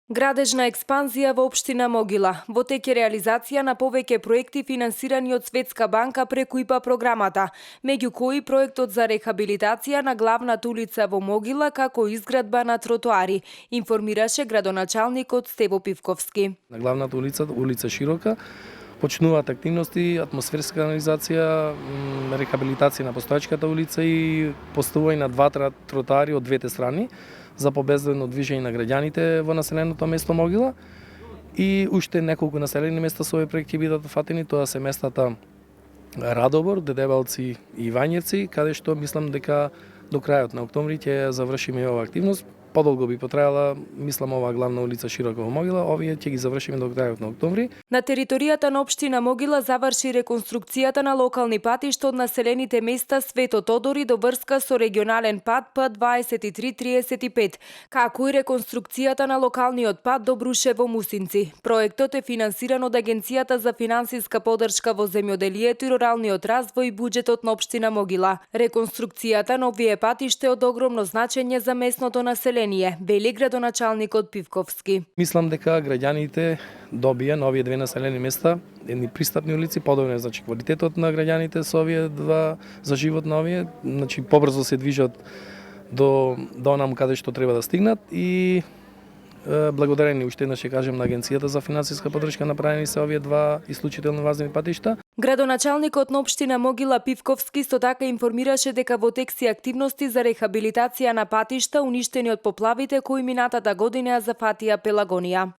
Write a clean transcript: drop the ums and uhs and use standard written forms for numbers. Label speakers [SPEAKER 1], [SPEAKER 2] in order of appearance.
[SPEAKER 1] Градежна експанзија во општина Могила. Во тек е реализација на повеќе проекти финансирани од Светска банка преку ИПА програмата, меѓу кои проектот за рехабилитација на главната улица во Могила како изградба на тротоари, информираше градоначалникот Стево Пивковски.
[SPEAKER 2] На главната улица Широка, почнуваат активности, атмосферска канализација, рехабилитација на постоечката улица и поставување на два тротоари од двете страни за побездено движење на граѓаните во населеното место Могила. И уште неколку населени места со овој проект ќе бидат фатени, тоа се местата Радобор, Дедебалци и Вањевци, каде што мислам дека до крајот на октомври ќе завршиме оваа активност. Подолго би потрајала, мислам, оваа главна улица Широка во Могила, овие ќе ги завршиме до крајот на октомври.
[SPEAKER 1] На територијата на општина Могила заврши реконструкцијата на локални патишта од населените места Свето Тодори до врска со регионален пат П2335, како и реконструкцијата на локалниот пат до Брушево Мусинци. Проектот е финансиран од Агенцијата за финансиска поддршка во земјоделието и руралниот развој и буџетот на општина Могила. Реконструкцијата на овие патишта е од огромно значење за местното население, вели градоначалникот Пивковски.
[SPEAKER 2] Мислам дека граѓаните добија на овие две населени места едни пристапни улици, подобрен значи квалитетот на граѓаните со овие два за живот на овие, значи побрзо се движат до онаму каде што треба да стигнат и благодарени уште еднаш ќе кажем на Агенцијата за финансиска поддршка направени се овие два исклучително важни патишта.
[SPEAKER 1] Градоначалникот на општина Могила Пивковски исто така информираше дека во тек се активности за рехабилитација на патишта уништени од поплавите кои минатата година ја зафатија Пелагонија.